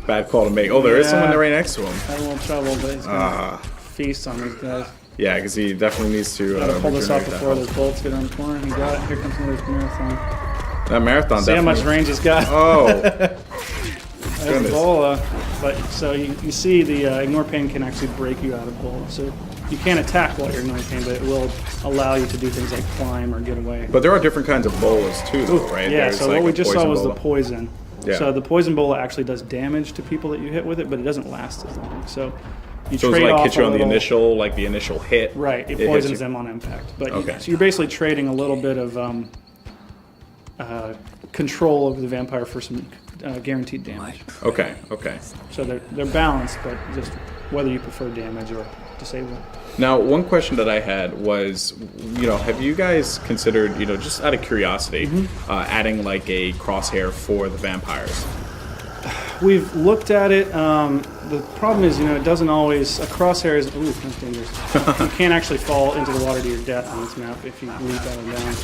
Bad call to make. Oh, there is someone right next to him. Had a little trouble, but he's gonna feast on these guys. Yeah, because he definitely needs to. Gotta pull this off before those bolts get on the corner. He got it. Here comes another marathon. That marathon. See how much range he's got. Oh. That's Bola. But so you see the Ignore Pain can actually break you out of Bola. So you can't attack while you're ignoring pain, but it will allow you to do things like climb or get away. But there are different kinds of bolas too, though, right? Yeah, There's so like what we just saw was bola. the poison. Yeah. So the poison bola actually does damage to people that you hit with it, but it doesn't last as long. So you So it's trade like off hit you a on the little- initial hit. Right, it hits poisons you. them on impact. But Okay. so you're basically trading a little bit of control over the vampire for some guaranteed damage. Okay. So they're balanced, but just whether you prefer damage or disable. Now, one question that I had was, have you guys considered, just out of curiosity, adding like a crosshair for the vampires? We've looked at it. The problem is, it doesn't always. A crosshair is that's dangerous. You can't actually fall into the water to your death on this map if you leap out and down.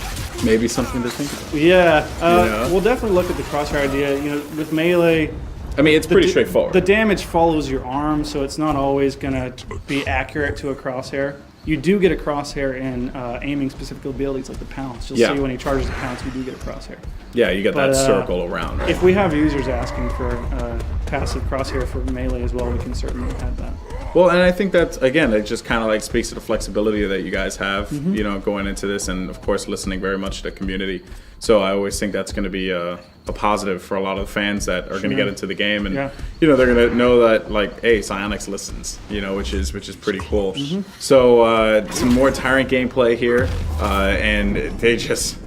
Maybe something to think about. Yeah, we'll definitely look at the crosshair idea. With melee. I mean, it's pretty straightforward. The damage follows your arm, so it's not always going to be accurate to a crosshair. You do get a crosshair in aiming specific abilities like the pounce. You'll see when he charges the pounce, you do get a crosshair. Yeah, you get that circle around, right? If we have users asking for passive crosshair for melee as well, we can certainly add that. Well, and I think that, again, it just kind of like speaks to the flexibility that you guys have, going into this, and of course listening very much to the community. So I always think that's going to be a positive for a lot of the fans that are going to get into the game, and they're going to know that, like, hey, Psionics listens, which is pretty cool. So some more Tyrant gameplay here, and they just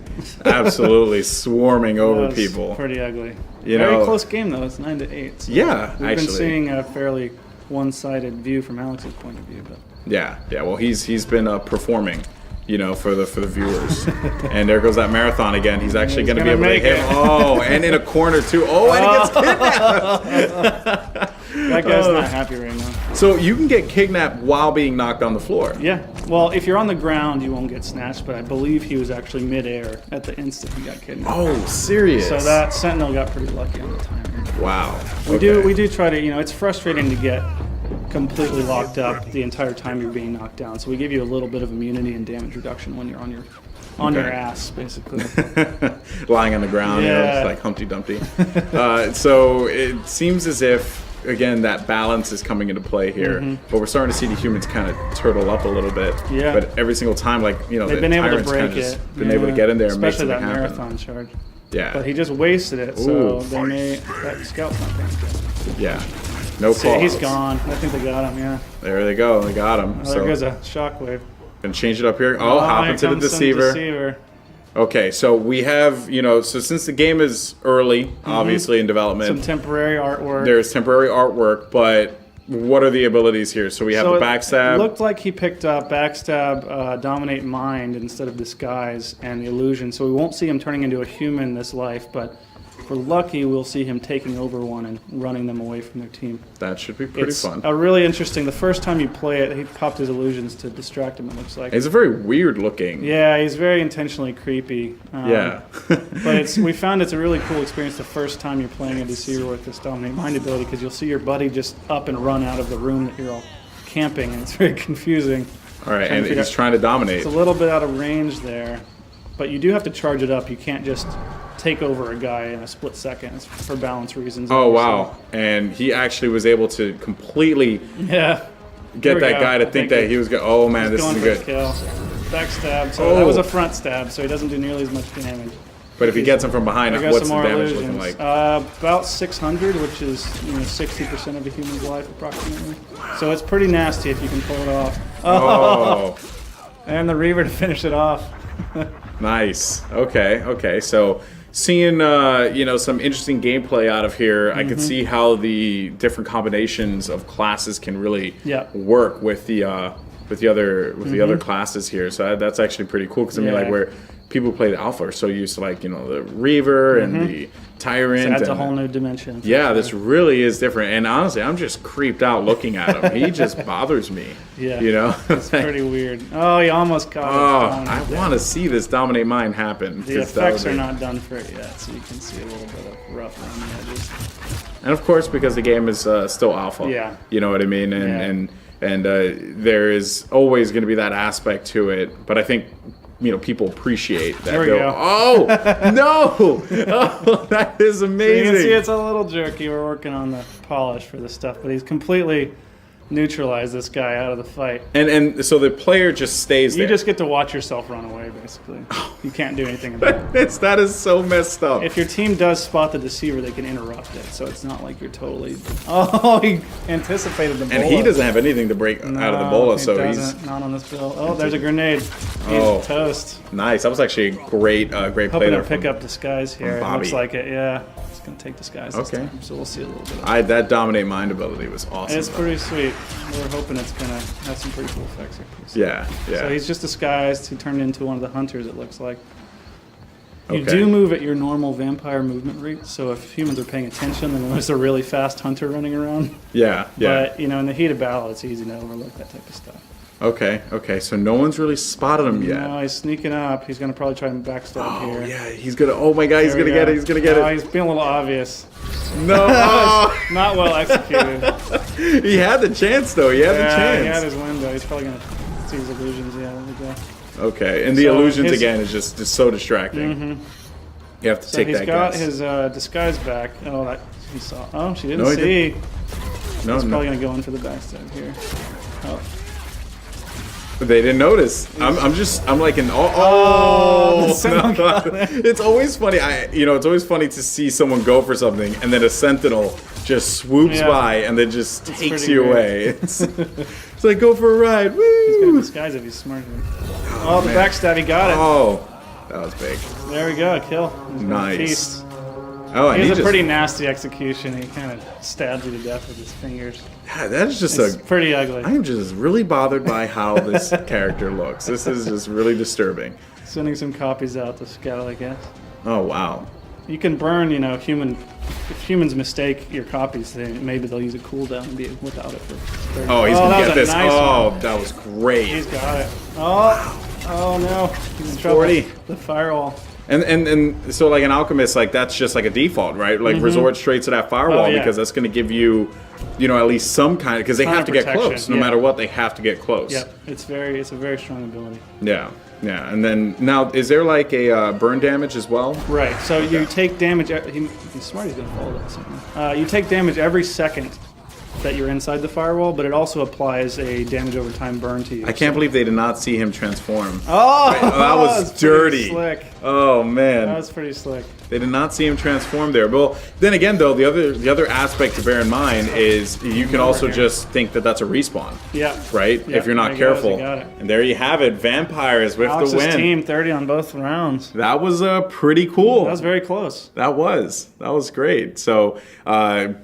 absolutely swarming over people. Pretty ugly. Very Very close game though. It's 9-8. So yeah, we've been seeing a fairly one-sided view from Alex's point of view, but yeah. Well, he's been performing, for the viewers. And there goes that marathon again. He's actually going to be able to hit. Oh, and in a corner too. Oh, and he gets kidnapped. That guy's not happy right now. So you can get kidnapped while being knocked on the floor. Yeah. Well, if you're on the ground, you won't get snatched, but I believe he was actually midair at the instant he got kidnapped. Oh, serious? So that Sentinel got pretty lucky on the timing. Wow. We do try to, it's frustrating to get completely locked up the entire time you're being knocked down. So we give you a little bit of immunity and damage reduction when you're on your ass, basically. Lying on the ground, just like Humpty Dumpty. So it seems as if, again, that balance is coming into play here, but we're starting to see the humans kind of turtle up a little bit. Yeah. But every single time, like, they've been able to break it. Been able to get in there and make something especially that happen. marathon charge. Yeah. But he just wasted it, so that scout's not paying attention. Yeah. No call. He's gone. I think they got him, yeah. There they go. They got him. There goes a shockwave. Gonna change it up here. Oh, hop into the Deceiver. Okay, so we have, so since the game is early, obviously, in development. Some temporary artwork. There's temporary artwork, but what are the abilities here? So we have the Backstab. It looked like he picked up Backstab, Dominate Mind instead of Disguise, and the Illusion. So we won't see him turning into a human this life, but if we're lucky, we'll see him taking over one and running them away from their team. That should be pretty fun. It's really interesting. The first time you play it, he popped his illusions to distract him, it looks like. He's a very weird looking. Yeah, he's very intentionally creepy. But we found it's a really cool experience the first time you're playing a Deceiver with this Dominate Mind ability, because you'll see your buddy just up and run out of the room that you're all camping, and it's very confusing. All right, and he's trying to dominate. It's a little bit out of range there, but you do have to charge it up. You can't just take over a guy in a split second for balance reasons. Oh, wow. And he actually was able to completely get that guy to think that he was going, oh man, this isn't good. Kill. Backstab. So that was a front stab, so he doesn't do nearly as much damage. But if he gets him from behind, what's the damage looking like? About 600, which is 60% of a human's life approximately. So it's pretty nasty if you can pull it off. Oh. And the Reaver to finish it off. Nice. Okay. So seeing some interesting gameplay out of here, I could see how the different combinations of classes can really work with the other classes here. So that's actually pretty cool, because I mean, like, where people who play the alpha are so used to like the Reaver and the Tyrant. So that's a and whole new dimension. yeah, this really is different. And honestly, I'm just creeped out looking at him. He just bothers me. Yeah. It's pretty weird. Oh, he almost caught it. I want to see this Dominate Mine happen. The effects are not done for it yet, so you can see a little bit of rough around the edges. And of course, because the game is still alpha. Yeah. You know what I mean? And there is always going to be that aspect to it. But I think people appreciate that. There we go. Oh, no! Oh, that is amazing. So you can see it's a little jerky. We're working on the polish for this stuff, but he's completely neutralized this guy out of the fight. And so the player just stays there. You just get to watch yourself run away, basically. You can't do anything about it. That is so messed up. If your team does spot the deceiver, they can interrupt it, so it's not like you're totally... Oh, he anticipated the bola. And he doesn't have anything to break out of the bola, so he's... Not on this bill. Oh, there's a grenade. He's toast. Nice. That was actually a great play there. Hoping to pick up Disguise here. It looks like it, yeah. It's going to take Disguise this time, so we'll see a little bit of it. That Dominate Mind ability was awesome. It's pretty sweet. We're hoping it's going to have some pretty cool effects here. Yeah. So he's just disguised. He turned into one of the hunters, it looks like. You do move at your normal vampire movement rate, so if humans are paying attention, then there's a really fast hunter running around. Yeah. But, in the heat of battle, it's easy to overlook that type of stuff. Okay, so no one's really spotted him yet. No, he's sneaking up. He's going to probably try and backstab here. Oh, yeah, he's going to... Oh, my God, he's going to get it. He's going to get it. He's being a little obvious. No. Not well executed. He had the chance, though. He had the chance. He had his window. He's probably going to see his illusions. Yeah, there we go. Okay, and the illusions, again, is just so distracting. Mm-hmm. You have to take that guess. He's got his disguise back. Oh, that he saw. Oh, she didn't see. He's probably going to go in for the backstab here. Oh. They didn't notice. I'm like no. It's always funny. It's always funny to see someone go for something and then a sentinel just swoops by and then just takes you away. It's like go for a ride. Woo! He's gonna disguise if he's smart. Oh, the backstab, he got it. Oh, that was big. There we go, kill. Nice. Oh, and he's a pretty nasty execution. He kind of stabs you to death with his fingers. Yeah, that is just pretty ugly. I am just really bothered by how this character looks. This is just really disturbing. Sending some copies out to scout, I guess. Oh, wow. You can burn, if humans mistake your copies, then maybe they'll use a cooldown and be without it for 30 Oh, he's going to get this. Nice one. That was great. He's got it. Oh no. He's in trouble. 40. The firewall. And so like an alchemist, like that's just like a default, right? Like resort straight to that firewall because that's going to give you, at least some kind of, because they have to get close. No matter what, they have to get close. Yep. It's a very strong ability. Yeah. And then now, is there like a burn damage as well? Right. So you take damage. He's smart. He's going to follow that something. You take damage every second that you're inside the firewall, but it also applies a damage over time burn to you. I can't believe they did not see him transform. Oh, that was dirty. Slick. Oh man, that was pretty slick. They did not see him transform there. Well, then again, though, the other aspect to bear in mind is you can also just think that that's a respawn. Yeah. Right. If you're not careful. Got it. And there you have it. Vampires with the win. Team 30 on both rounds. That was pretty cool. That was very close. That was great. So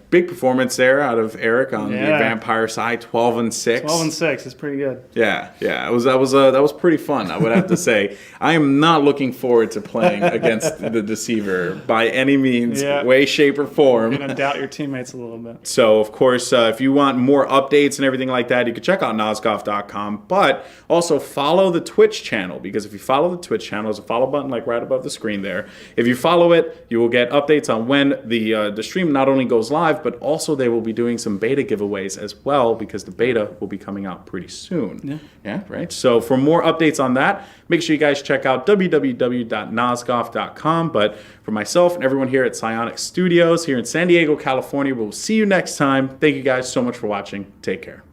big performance there out of Eric on the vampire side. 12-6. 12-6 is pretty good. Yeah. That was pretty fun. I would have to say. I am not looking forward to playing against the Deceiver by any means, way, shape, or form. You're gonna doubt your teammates a little bit. So, of course, if you want more updates and everything like that, you can check out nosgoth.com. But also follow the Twitch channel, because if you follow the Twitch channel, there's a follow button like right above the screen there. If you follow it, you will get updates on when the stream not only goes live, but also they will be doing some beta giveaways as well, because the beta will be coming out pretty soon. Yeah, right? So for more updates on that, make sure you guys check out www.nosgoth.com. But for myself and everyone here at Psionic Studios here in San Diego, California, we'll see you next time. Thank you guys so much for watching. Take care.